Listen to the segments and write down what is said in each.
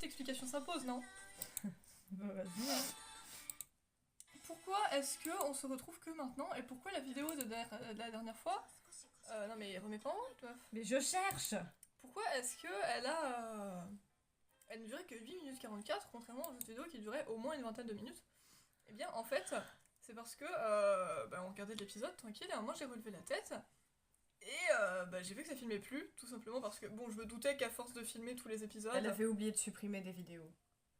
petite explication s'impose, non? Bah vas-y. Hein. Pourquoi est-ce que on se retrouve que maintenant? Et pourquoi la vidéo de la dernière fois... non mais remets pas en route, meuf. Mais je cherche. Pourquoi est-ce que elle a... Elle ne durait que 8 minutes 44, contrairement aux autres vidéos qui duraient au moins une vingtaine de minutes? Eh bien, en fait, c'est parce que on regardait l'épisode tranquille, et à un moment j'ai relevé la tête, et j'ai vu que ça filmait plus, tout simplement parce que, bon, je me doutais qu'à force de filmer tous les épisodes... Elle avait oublié de supprimer des vidéos.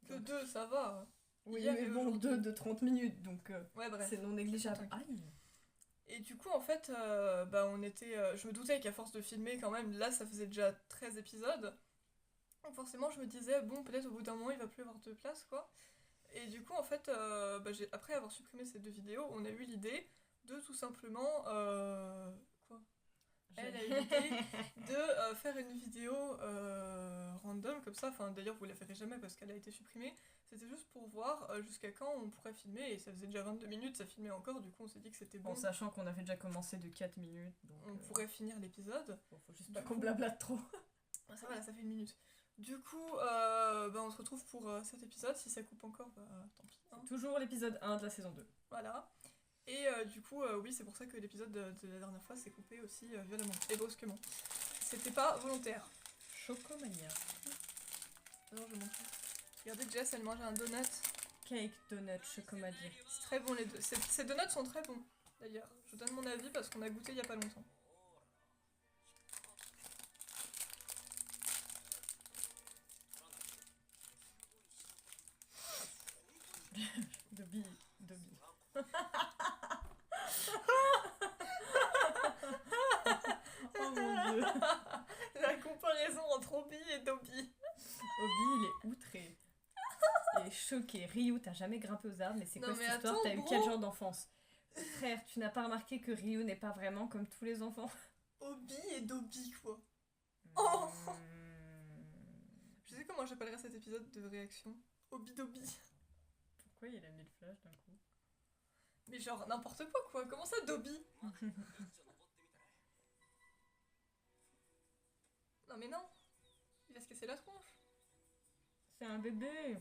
Que deux, ça va. Oui, Hier mais et bon, aujourd'hui. 2 de 30 minutes, donc Ouais, bref. c'est non négligeable. Tranquille. Aïe. Et du coup, en fait, on était... je me doutais qu'à force de filmer, quand même, là, ça faisait déjà 13 épisodes. Donc forcément, je me disais, bon, peut-être au bout d'un moment, il va plus y avoir de place, quoi. Et du coup, en fait, après avoir supprimé ces 2 vidéos, on a eu l'idée de tout simplement... Quoi ? Elle a eu l'idée de faire une vidéo random, comme ça. Enfin, d'ailleurs, vous la verrez jamais parce qu'elle a été supprimée. C'était juste pour voir jusqu'à quand on pourrait filmer. Et ça faisait déjà 22 minutes, ça filmait encore. Du coup, on s'est dit que c'était bon. En sachant qu'on avait déjà commencé de 4 minutes. Donc, on pourrait finir l'épisode. Bon, faut juste pas qu'on blablate trop. Ça va, là, ça fait 1 minute. Du coup, on se retrouve pour cet épisode. Si ça coupe encore, tant pis. Hein. Toujours l'épisode 1 de la saison 2. Voilà. Et du coup, oui, c'est pour ça que l'épisode de la dernière fois s'est coupé aussi violemment et brusquement. C'était pas volontaire. Chocomania. Non, je montre. Regardez, Jess, elle mange un donut. Cake, donut, chocomania. C'est très bon les deux. Ces donuts sont très bons, d'ailleurs. Je donne mon avis parce qu'on a goûté il y a pas longtemps. Dobby. Oh mon dieu. La comparaison entre Obi et Dobby. Obi, il est outré. Il est choqué. Ryu, t'as jamais grimpé aux arbres, mais c'est quoi cette histoire? T'as eu 4 jours d'enfance. Frère, tu n'as pas remarqué que Ryu n'est pas vraiment comme tous les enfants? Obi et Dobby, quoi. Oh Hmm. Je sais comment j'appellerais cet épisode de réaction. Obi Dobby. Pourquoi il a mis le flash d'un coup? Mais genre n'importe quoi, quoi. Comment ça, Dobby? Non mais non. Il va se casser la tronche. C'est un bébé.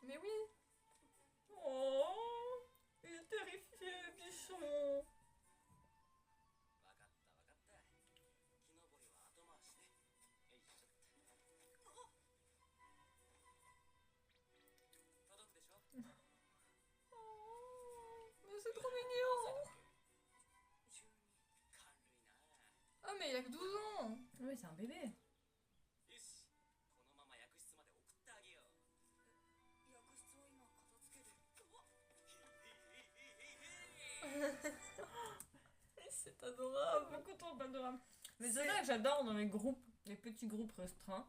Mais oui. Oh, il est terrifié, le bichon. Mais c'est trop mignon. Ah mais il a que 12 ans. Oui, c'est un bébé. C'est adorable. Beaucoup trop adorable. Mais c'est vrai que j'adore dans les groupes, les petits groupes restreints,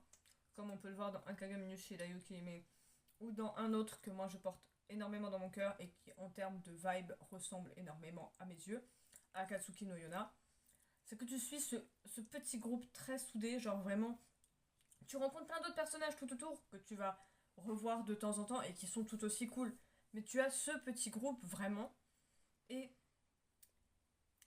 comme on peut le voir dans Akagami chez Dayuki Hime, ou dans un autre que moi je porte énormément dans mon cœur et qui en termes de vibe ressemble énormément à mes yeux, Akatsuki no Yona. C'est que tu suis ce petit groupe très soudé, genre vraiment, tu rencontres plein d'autres personnages tout autour que tu vas revoir de temps en temps et qui sont tout aussi cool. Mais tu as ce petit groupe vraiment, et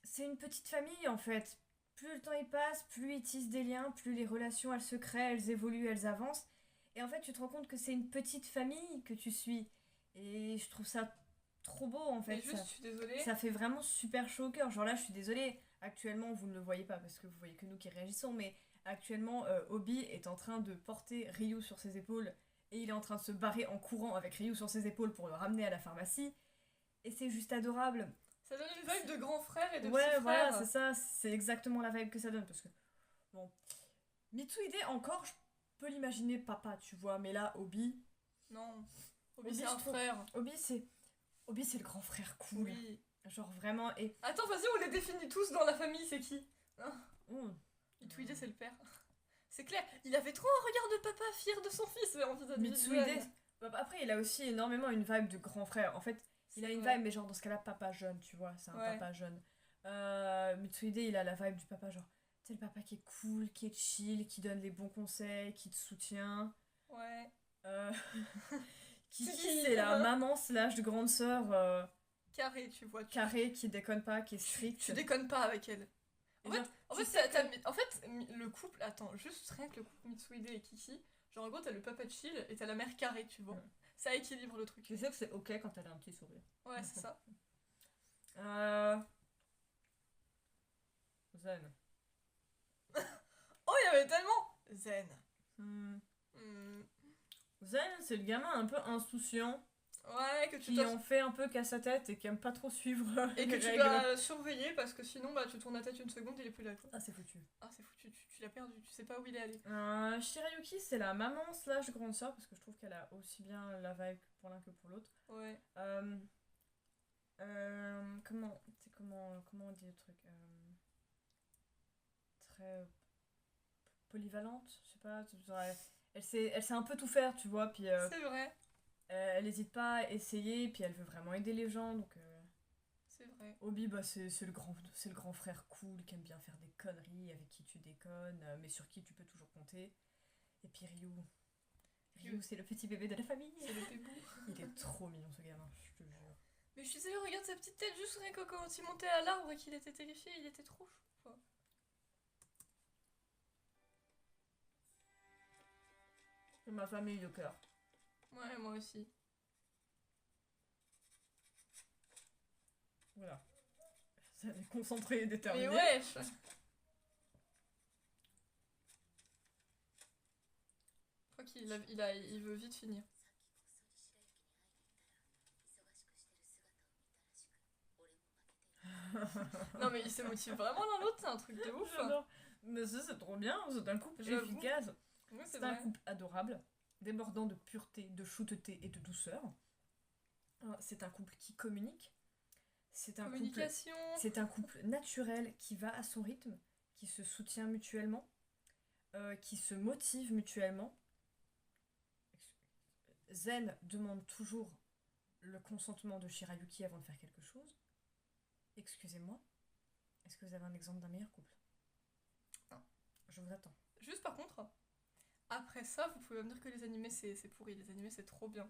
c'est une petite famille en fait. Plus le temps y passe, plus ils tissent des liens, plus les relations elles se créent, elles évoluent, elles avancent. Et en fait, tu te rends compte que c'est une petite famille que tu suis. Et je trouve ça trop beau en fait. Mais juste, je suis désolée. Ça fait vraiment super chaud au cœur. Genre là, je suis désolée. Actuellement, vous ne le voyez pas parce que vous voyez que nous qui réagissons, mais actuellement, Obi est en train de porter Ryu sur ses épaules et il est en train de se barrer en courant avec Ryu sur ses épaules pour le ramener à la pharmacie. Et c'est juste adorable. Ça donne une vibe de grand frère et de petit Ouais, frère. voilà, c'est ça. C'est exactement la vibe que ça donne parce que bon, Mitsuhide encore, je peux l'imaginer papa, tu vois, mais là, Obi. Non. Obi, Obi, c'est un je trouve- frère. Obi, c'est le grand frère cool. Oui. Genre vraiment et Attends, vas-y, on les définit tous dans la famille, c'est qui? oh, Mitsuhide, c'est le père. C'est clair, il avait trop un regard de papa fier de son fils, mais en fait, Mitsuhide. Après, il a aussi énormément une vibe de grand frère. En fait, il a une vibe, mais genre dans ce cas-là, papa jeune, tu vois, c'est un Ouais. papa jeune. Mitsuhide, il a la vibe du papa, genre, tu sais, le papa qui est cool, qui est chill, qui donne les bons conseils, qui te soutient. Ouais. Euh, Kiki, Kiki. c'est la maman slash de grande sœur Carré, tu vois. carrée, qui déconne pas, qui est stricte. Tu déconnes pas avec elle. Et En genre, fait, tu sais le couple, attends, juste rien que le couple Mitsuhide et Kiki, Genre en gros t'as le papa chill et t'as la mère carrée, tu vois. Ouais. Ça équilibre le truc. Tu sais que c'est ok quand elle a un petit sourire. Ouais, c'est ça. Euh... Zen. Oh, il y avait tellement Zen. Hmm. Hmm. Zen, c'est le gamin un peu insouciant Ouais, que tu qui dois... en fait un peu qu'à sa tête et qui aime pas trop suivre Et les que tu règles. dois surveiller parce que sinon bah tu tournes la tête une seconde, il est plus là quoi. Ah, c'est foutu. Ah, c'est foutu, tu l'as perdu, tu sais pas où il est allé. Shirayuki, c'est la maman slash grande sœur parce que je trouve qu'elle a aussi bien la vibe pour l'un que pour l'autre. Ouais. Comment on dit le truc très polyvalente, je sais pas. Elle sait un peu tout faire, tu vois. Puis C'est vrai, elle hésite pas à essayer, puis elle veut vraiment aider les gens. Donc c'est vrai. Obi, bah, c'est le grand frère cool qui aime bien faire des conneries, avec qui tu déconnes, mais sur qui tu peux toujours compter. Et puis Ryu, c'est le petit bébé de la famille. C'est le bébou. Il est trop mignon ce gamin, je te jure. Mais je suis désolée, regarde sa petite tête, juste rien que quand il montait à l'arbre et qu'il était terrifié, il était trop chou. Quoi. C'est ma famille de cœur. Ouais, moi aussi. Voilà. Ça est concentré et déterminé. Mais wesh. Je crois il veut vite finir. Non mais il se motive vraiment l'un l'autre, c'est un truc de ouf. J'adore. Mais ça, c'est trop bien, c'est un couple J'avoue. efficace. Ouais, C'est un couple adorable, débordant de pureté, de shooteté et de douceur. C'est un couple qui communique. Communication. C'est un couple naturel qui va à son rythme, qui se soutient mutuellement, qui se motive mutuellement. Zen demande toujours le consentement de Shirayuki avant de faire quelque chose. Excusez-moi, est-ce que vous avez un exemple d'un meilleur couple? Non. Je vous attends. Juste par contre, après ça, vous pouvez me dire que les animés c'est pourri. Les animés c'est trop bien.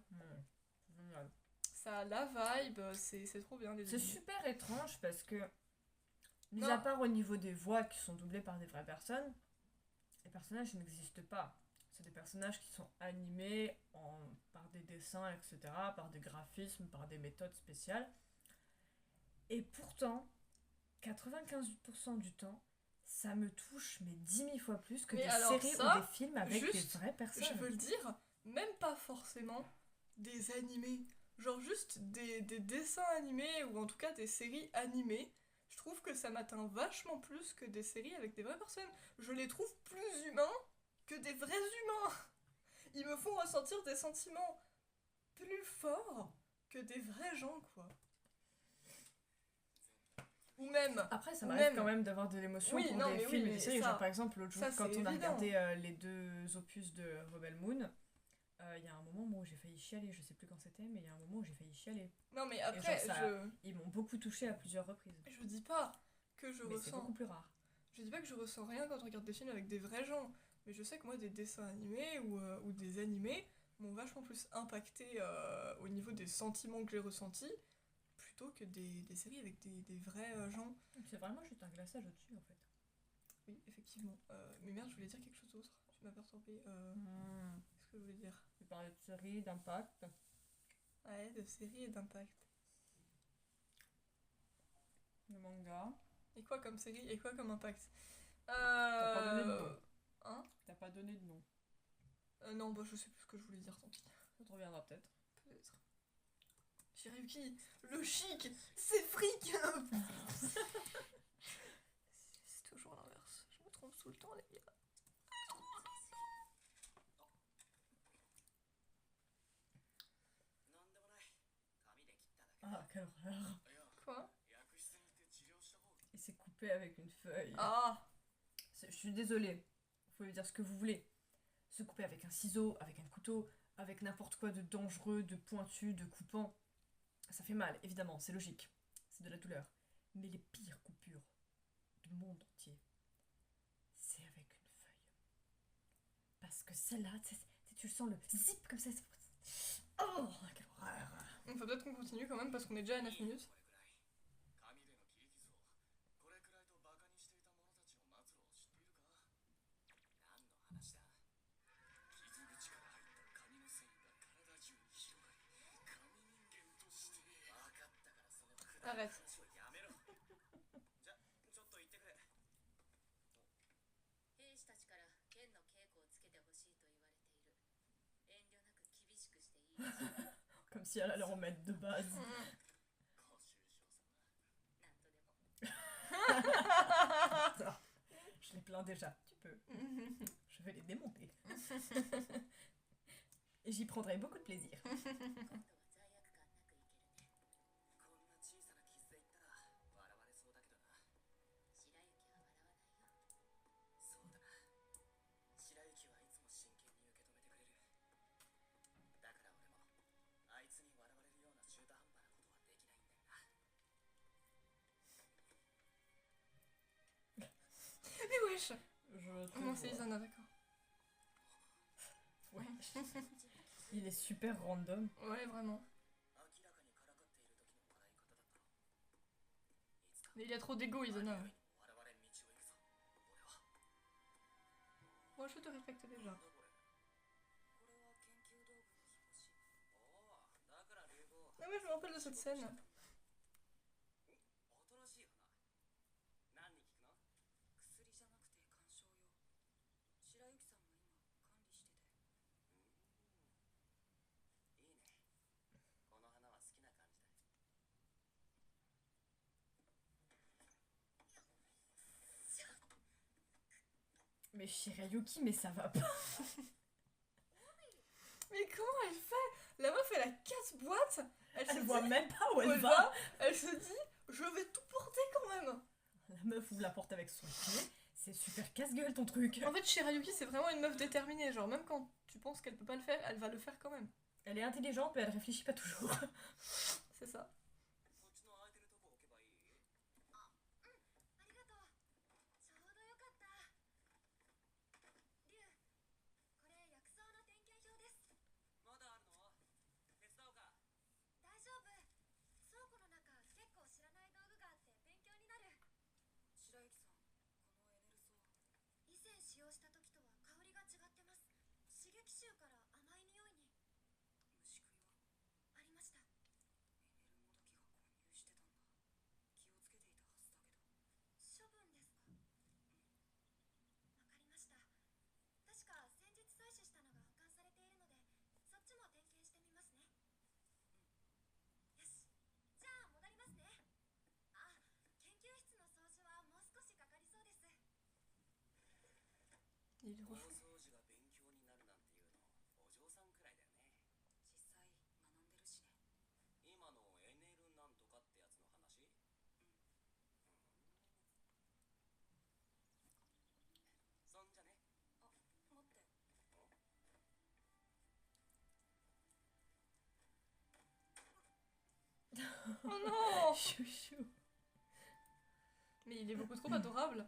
C'est génial. Ça a la vibe, c'est trop bien les C'est animés. super étrange parce que, mis Non. à part au niveau des voix qui sont doublées par des vraies personnes, les personnages n'existent pas. C'est des personnages qui sont animés par des dessins, etc., par des graphismes, par des méthodes spéciales. Et pourtant, 95% du temps, ça me touche mais 10 000 fois plus que Mais des alors séries ça, ou des films avec des juste, vraies personnes. Je veux le dire, même pas forcément des animés. Genre juste des dessins animés ou en tout cas des séries animées. Je trouve que ça m'atteint vachement plus que des séries avec des vraies personnes. Je les trouve plus humains que des vrais humains. Ils me font ressentir des sentiments plus forts que des vrais gens, quoi. Ou même... Après, ça ou m'arrive même- quand même d'avoir de l'émotion Oui, pour non, des mais oui, films et mais des séries. ça- Genre, par exemple, l'autre jour, ça, quand c'est on a évident. regardé les 2 opus de Rebel Moon, il y a un moment où j'ai failli chialer. Je sais plus quand c'était, mais il y a un moment où j'ai failli chialer. Non mais Et après, genre, ils m'ont beaucoup touché à plusieurs reprises. je dis pas que je Mais c'est ressens... beaucoup plus rare. Je dis pas que je ressens rien quand je regarde des films avec des vrais gens, mais je sais que moi des dessins animés ou des animés m'ont vachement plus impacté au niveau des sentiments que j'ai ressentis plutôt que des séries avec des vrais gens. C'est vraiment juste un glaçage au-dessus, en fait. Oui, effectivement. Mais merde, je voulais dire quelque chose d'autre. Tu m'as perturbé. Qu'est-ce que je voulais dire? Tu parlais de séries, d'impact. Ouais, de séries et d'impact. De manga. Et quoi comme série et quoi comme impact? T'as pas donné de nom. Hein? T'as pas donné de nom. Non, bah je sais plus ce que je voulais dire, tant pis. Ça te reviendra peut-être. Peut-être. Shirayuki, le chic, c'est fric. C'est toujours l'inverse. Je me trompe tout le temps, les gars. Ah, quelle horreur. Quoi? Il s'est coupé avec une feuille. Ah, Je suis désolée. Vous pouvez dire ce que vous voulez. Se couper avec un ciseau, avec un couteau, avec n'importe quoi de dangereux, de pointu, de coupant. Ça fait mal, évidemment, c'est logique. C'est de la douleur. Mais les pires coupures du monde entier, c'est avec une feuille. Parce que celle-là, tu sens le zip comme ça. Oh, quelle horreur. il faut peut-être qu'on continue quand même parce qu'on est déjà à 9 minutes. Arrête. 兵士たちから剣の稽古をつけてほしいと言われている。遠慮なく厳しくしていいです。Comme si elle allait en mettre de base. なんとでも。 Je les plains déjà, tu peux. Je vais les démonter. Et j'y prendrai beaucoup de plaisir. 今度は罪悪感なくいけるね。こんな小さな傷で言ったら笑われそうだけどな。白雪は笑わないよ。そうだな。白雪はいつも真剣に受け止めてくれる。だから俺もあいつに笑われるような中途半端なことはできないんだよな。 Mais wesh. Je te Non, c'est vois. Isana, d'accord. Ouais. Il est super random. Ouais, vraiment. 明らかにからかっている時の笑い方だったろ。いつか Mais il y a trop d'ego, Isana. 笑われん道を行くぞ。俺は。 Moi, je te respecte déjà. これは研究道具の表紙。おお、だから流行。 Ah ouais, je me rappelle de cette scène. 新しい花。何に効くの？薬じゃなくて鑑賞用。白雪さんが今管理してて。いいね。この花は好きな感じだ。 Mais Shirayuki, mais ça va pas. Mais comment elle fait? La meuf, elle a 4 boîtes. Elle se Elle dit voit même pas où où elle elle va. va. Elle se dit, je vais tout porter quand même. La meuf ouvre la porte avec son pied. C'est super casse-gueule ton truc. En fait, Shirayuki, c'est vraiment une meuf déterminée. Genre, même quand tu penses qu'elle peut pas le faire, elle va le faire quand même. Elle est intelligente, mais elle réfléchit pas toujours. C'est ça. こっちの空いてるとこ置けばいい？あ、うん、ありがとう。ちょうどよかった。リュウ、これ薬草の点検表です。まだあるの？手伝おうか。大丈夫。倉庫の中、結構知らない道具があって勉強になる。白雪さん、このエネルソー。以前使用した時とは香りが違ってます。刺激臭から甘い匂いに。虫食いは？ありました。 エネルもどきが混入してたんだ。気をつけていたはずだけど。処分ですか？うん。わかりました。確か先日採取したのが保管されているので、そっちも点検してみますね。うん。よし。じゃあ戻りますね。あ、研究室の掃除はもう少しかかりそうです。 Il est 大 trop chou. 掃除が勉強になるなんていうの、お嬢さんくらいだよね。実際学んでるしね。今のエネルなんとかってやつの話？うん。そんじゃね。あ、待って。 Oh non. Chouchou. Mais il est beaucoup trop adorable.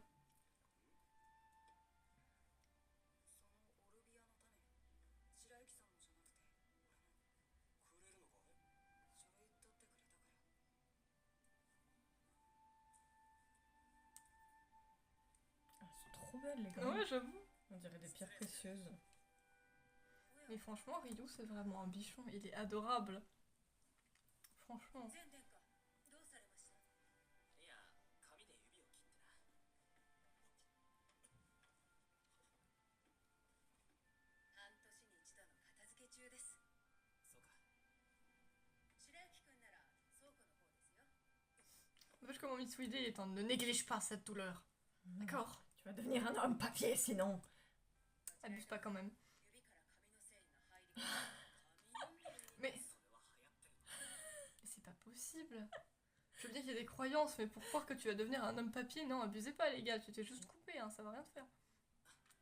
そのオルビアの種、白雪さんのじゃなくて俺の。くれるのかい？書類取ってくれたから。 Elles sont trop belles les Ah gars. ouais, j'avoue. On dirait des pierres précieuses. Mais franchement, Ryu, c'est vraiment un bichon. Il est adorable. Franchement. 前殿下、どうされました？いや、紙で指を切ってな。半年に一度の片付け中です。そうか。白雪くんなら倉庫の方ですよ。 N'empêche comment Mitsuhide est un ne néglige pas cette douleur. D'accord. Tu vas devenir un homme papier sinon. Abuse pas quand même. 指から紙の繊維の入り込み。 Mais それは流行ってる。 mais c'est pas possible. Je veux bien qu'il y a des croyances, mais pour croire que tu vas devenir un homme papier, non, abusez pas les gars, tu t'es juste coupé, hein, ça va rien te faire.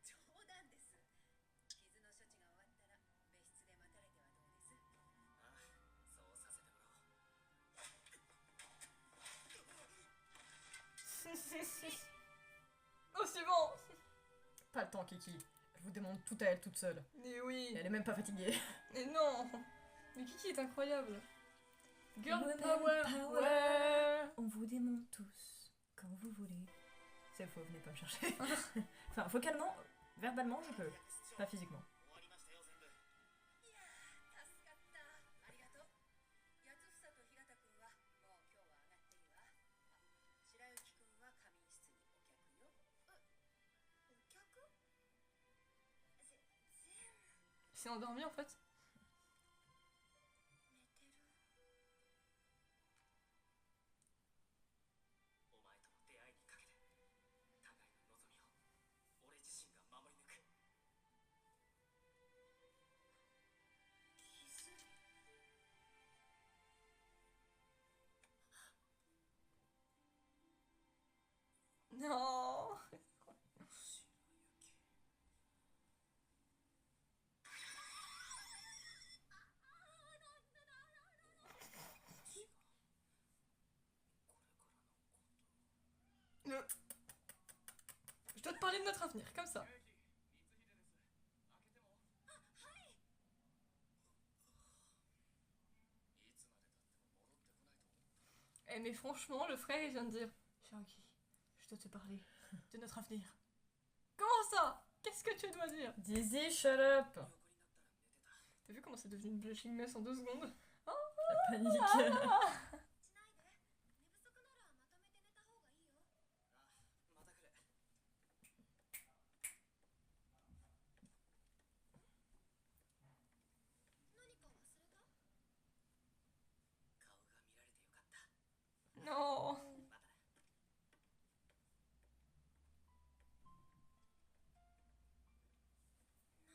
冗談です。傷の処置が終わったら別室で待たれてはどうです？ああ、そうさせてもらおう。 Oh, c'est bon. Pas le temps Kiki. Elle vous demande tout à elle toute seule. Mais Et oui. elle est même pas fatiguée. Mais non. Mais Kiki est incroyable. Girl Women power. power. Ouais. On vous démonte tous quand vous voulez. C'est faux, venez pas me chercher. Enfin, vocalement, verbalement, je peux. Pas physiquement. 終わりましたよ、全部。いやー、助かった。ありがとう。八房と日向くんはもう今日は上がっていい。s'est endormi en fait. 寝てる。お前との出会いにかけて互いの望みを俺自身が守り抜く。傷。 Non. 白雪。 Je dois te parler de notre avenir, comme ça. 光秀です。開けても。あ、はい。いつまで経っても戻ってこないと思った。 Eh mais franchement, le frère il vient de dire Cheraki, je dois te parler de notre avenir. Comment ça? Qu'est-ce que tu dois dire? Dizzy, shut up! 横になったら寝てた。 T'as vu comment c'est devenu une blushing mess en 2 secondes? La panique. しないで。寝不足ならまとめて寝た方がいいよ。あ、また来る。何か忘れた？顔が見られてよかった。 Non. またな。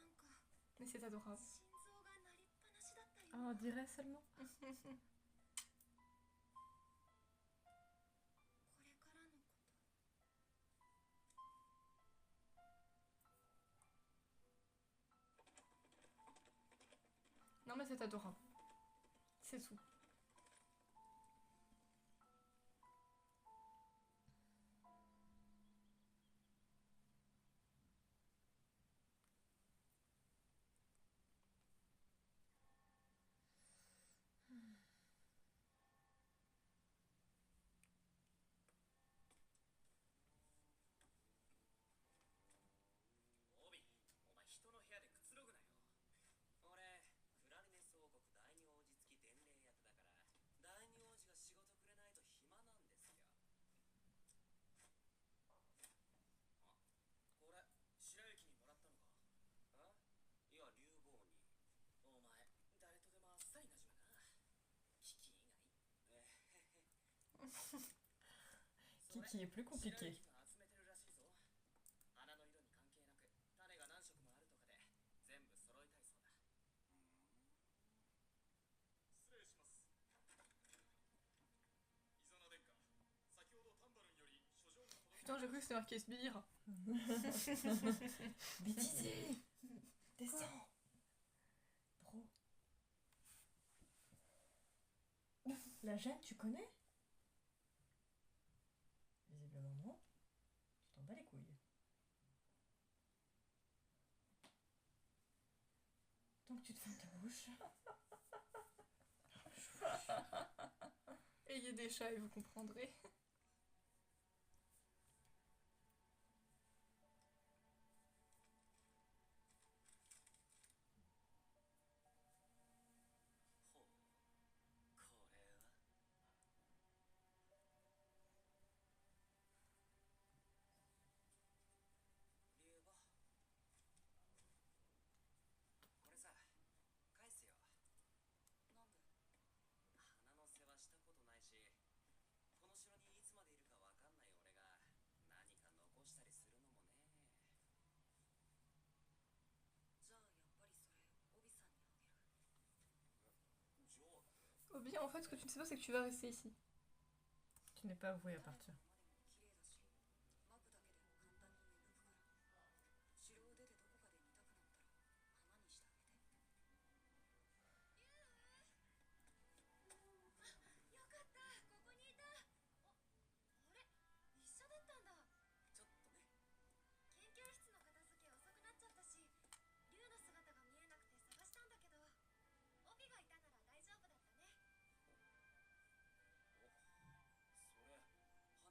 なんか Mais c'est adorable. 心臓が鳴りっぱなしだったよ。 Oh, on dirait seulement. これからのこと。 Non mais c'est adorable. C'est tout. Kiki est plus compliqué. 集めてるらしいぞ。花の色に関係なく種が何色もあるとかで全部揃いたいそうだ。失礼します。イザナ殿下、先ほどタンバルンより書状が届い Putain, j'ai cru que c'était marqué sbire. Bêtisier! Descends! Bro. La Jeanne, tu connais? Visiblement non. Tu t'en bats les couilles. Donc tu te fermes ta bouche. Ayez des chats et vous comprendrez. Obi, en fait, ce que tu ne sais pas, c'est que tu vas rester ici. Tu n'es pas voué à partir.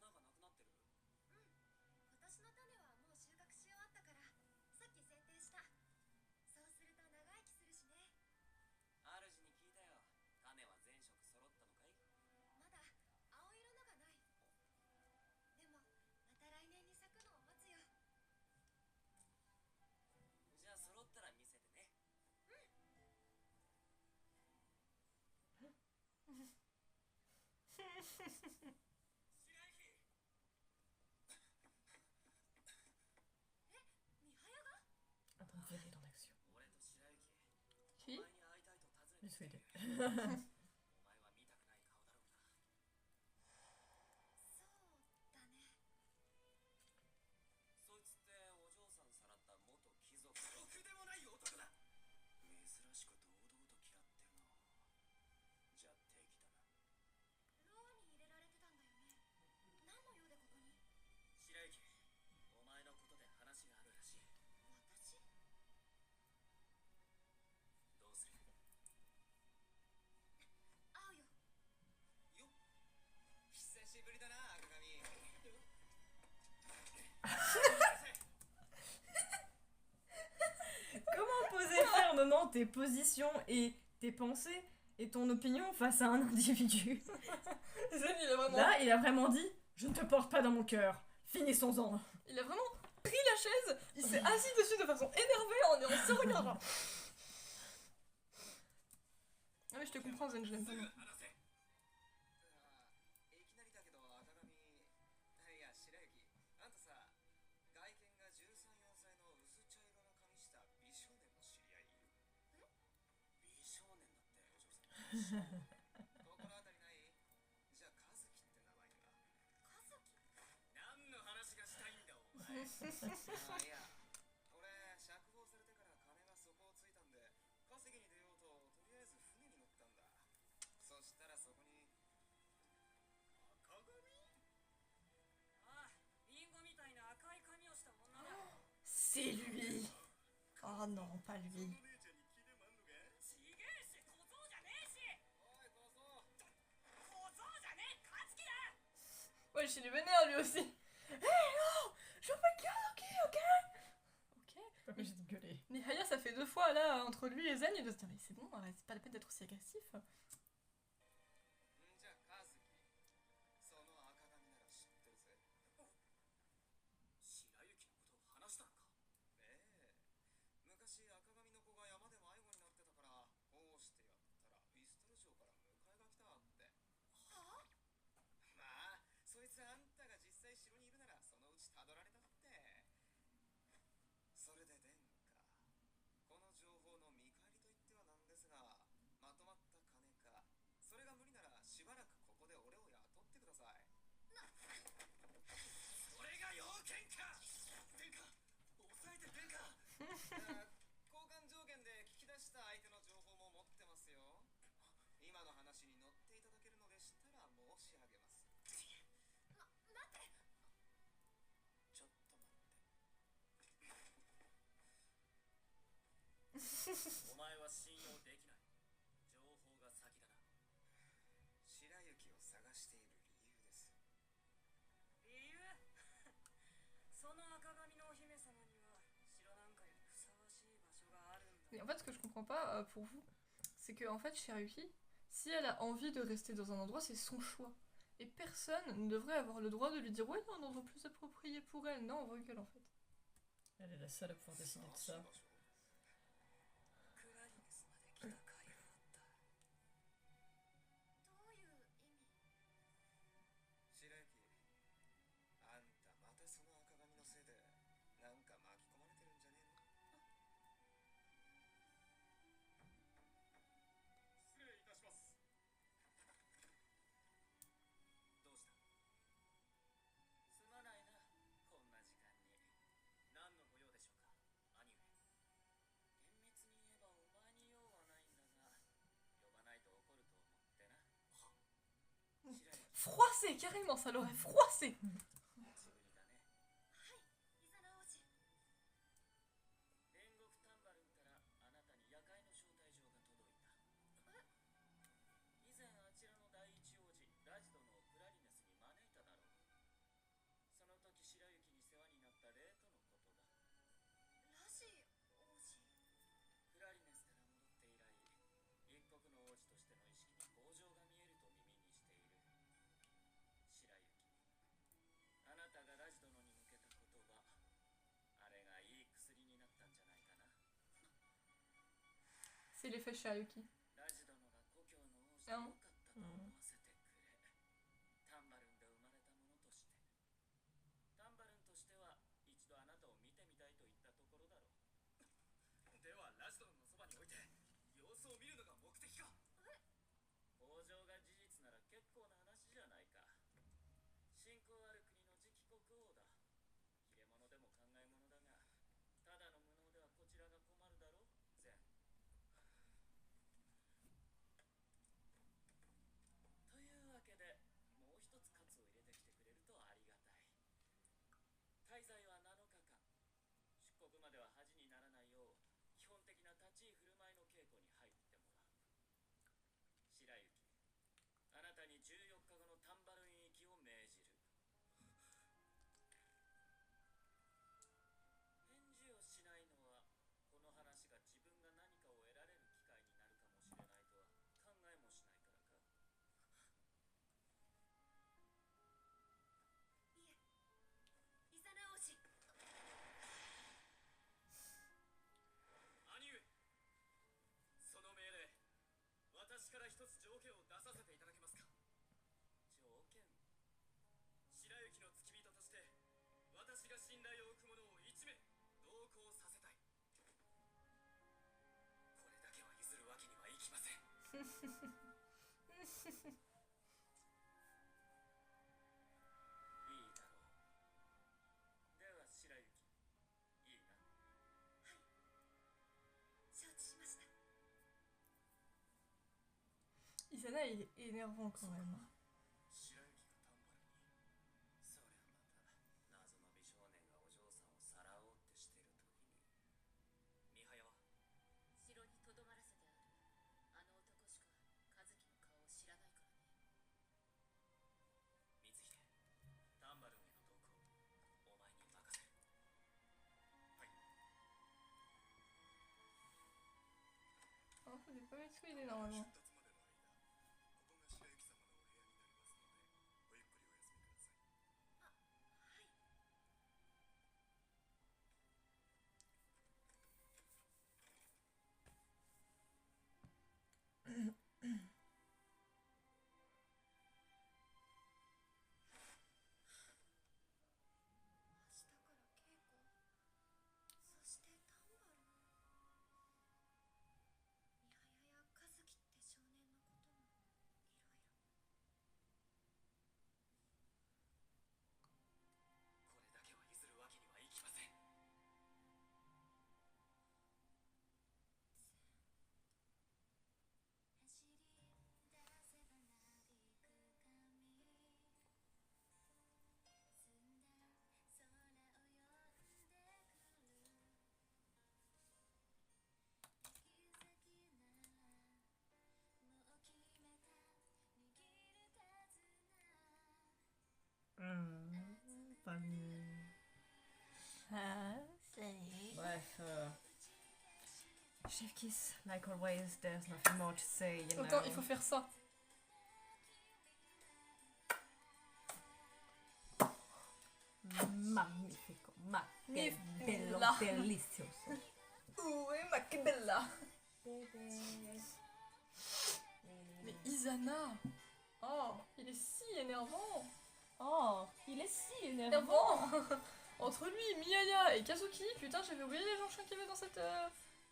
花 En train de virer dans l'action. 俺と白雪 Qui お前に会いたいと尋ね Le て Swede. お前は見たくない顔だろうな。そうだね。そいつってお嬢さんさらった元貴族。ろくでもない男だ。珍しく堂々と嫌ってるな。じゃあ敵だな。牢に入れられてたんだよね。何の用でここに？白雪、お前のことで話があるらしい。私？どうする？会うよ。よっ、久しぶりだな、赤髪。Comment poser fermement tes positions et tes pensées et ton opinion face à un individu? Zen, il a vraiment... Là, il a vraiment dit « Je ne te porte pas dans mon cœur. Finissons-en. Il a vraiment pris la chaise, il s'est assis dessus de façon énervée en se regardant. Ah mais je te comprends Zen, je l'aime pas. すぐ non. 話せ。いきなりだけど赤髪。いや白雪、あんたさ、外見が13、14歳の薄茶色の髪した美少年の知り合いいる？美少年だってお嬢さん。心当たりない？じゃあ和樹って名前が。和樹？何の話がしたいんだお前。あいや、俺釈放されてから金が底をついたんで稼ぎに出ようととりあえず船に乗ったんだ。そしたらそこに赤髪？ああ、リンゴみたいな赤い髪をした女だ。 C'est lui. Oh non, pas そ lui. の姉ちゃんに気でもあんのか？ちげえし、小僧じゃねえし。おい小僧。小僧じゃねえ、和樹だ。 Ouais, je suis vénère lui aussi. Hé non, je fais que ok. Pas obligé de gueuler. Mais Haya, ça fait 2 fois là, entre lui et Zen, il doit se dire mais c'est bon, c'est pas la peine d'être aussi agressif. じゃあ和樹、その赤髪なら知ってるぜ。白雪のことを話したのか？ええ、昔赤髪の子が山で迷子になってたからこうしてやったらイストロ城から迎えが来たって。はあ？まあそいつあんたが実際城にいるならそのうちたどられたって。それで殿下、この情報の見返りといってはなんですが、まとまった金か、それが無理ならしばらくここで俺を雇ってください。それが要件か。殿下、抑えて殿下。交換条件で聞き出した相手の情報も持ってますよ。今の話に乗っていただけるのでしたら申し上げます。待って。ちょっと待って。お前は信用できない。情報が先だな。白雪を探している理由です。理由？その赤髪のお姫様には城なんかよりふさわしい場所があるんだ。 Mais en fait, ce que je comprends pas pour vous, c'est que en fait, Shiryuki, si elle a envie de rester dans un endroit, c'est son choix. Et personne ne devrait avoir le droit de lui dire ouais, il y a un endroit plus approprié pour elle. Non, on recule en fait. Elle est la seule à pouvoir décider de ça. クラリネスまで来た甲斐があった。どういう意味？白雪、あんたまたその赤髪のせいでなんか巻き込まれてるんじゃねえの？失礼いたします。どうした？すまないな、こんな時間に。何のご用でしょうか、兄上。厳密に言えばお前に用はないんだが、呼ばないと怒ると思ってな。は？白雪、 Froissé, carrément, ça l'aurait froissé. 久しぶりだね。はい、イザナ王子。煉獄タンバルンからあなたに夜会の招待状が届いた。以前あちらの第一王子ラジドのクラリネスに招いただろう。その時白雪に世話になった礼とのことだ。ラジ王子。クラリネスから戻って以来、一国の王子としての意識に向上が見えると耳にしている。白雪、あなたがラジ殿に向けた言葉、あれがいい薬になったんじゃないかな。 C'est l'effet Shiryuki. ラジ殿が故郷の王子でよかったと思わせてくれ。人口ある国の次期国王だ。切れ者でも考え者だが、ただの無能ではこちらが困るだろう、ゼン。というわけで、もう一つカツを入れてきてくれるとありがたい。滞在は7日間。出国までは恥にならないよう、基本的な立ち居振る舞いの稽古に入ってもらう。白雪、あなたに14日後のタンバルン行きを命じる。返事をしないのは、この話が自分が何かを得られる機会になるかもしれないとは考えもしないからか。いえ、イザナ王子。兄上、その命令、私から一つ条件を出させていただけますか。条件？白雪の付き人として、私が信頼を置く者を1名同行させたい。これだけは譲るわけにはいきません。いいだろう。では白雪、いいな。承知しました。 Isana il est énervant quand même. 白雪がタンバルに。そりゃまた謎の美少年がお嬢さんをさらおうってしてる時に。ミハヤは城にとどまらせてある。あの男しか和樹の顔を知らないからね。光秀、タンバルンへの同行、お前に任せる。はい。 Oh, faut pas mettre sous idée normalement. 出立までの間、ここが白雪様のお部屋になりますので、ごゆっくりお休みください。はい。明日から稽古、そしてタンバルン。ミハヤや和樹って少年のこともいろいろ。これだけは譲るわけにはいきません。走り出せばなびく髪、澄んだ空を呼んでくる。行き先ならもう決めた、握る手綱。Pas mieux. Ah, salut. Bref, Chef Kiss, like always, there's nothing more to say, you know. Attends, il faut faire ça. Magnifico, ma che bello, Bella. delicioso. Ouais, ma que bella. Mais Isana. Oh, il est si énervant. Oh, il est si énervant. Énervant. Entre lui, Miyaya et Kazuki, putain, j'avais oublié les gens chiants qu'il y avait dans cette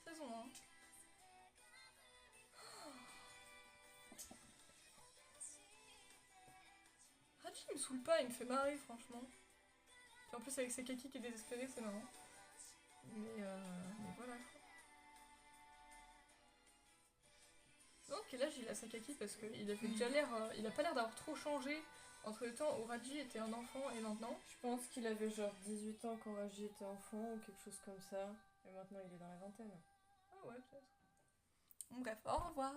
saison. Hein. Haji, il me saoule pas, il me fait marrer, franchement. Puis en plus, avec ses kakis qui est désespéré, c'est marrant. Mais voilà. Non, quel âge il a Sakaki parce qu'il avait déjà l'air. Il a pas l'air d'avoir trop changé entre le temps où Raji était un enfant et maintenant. Je pense qu'il avait genre 18 ans quand Raji était enfant ou quelque chose comme ça. Et maintenant il est dans la vingtaine. Ah ouais, peut-être. Bon, bref, au revoir.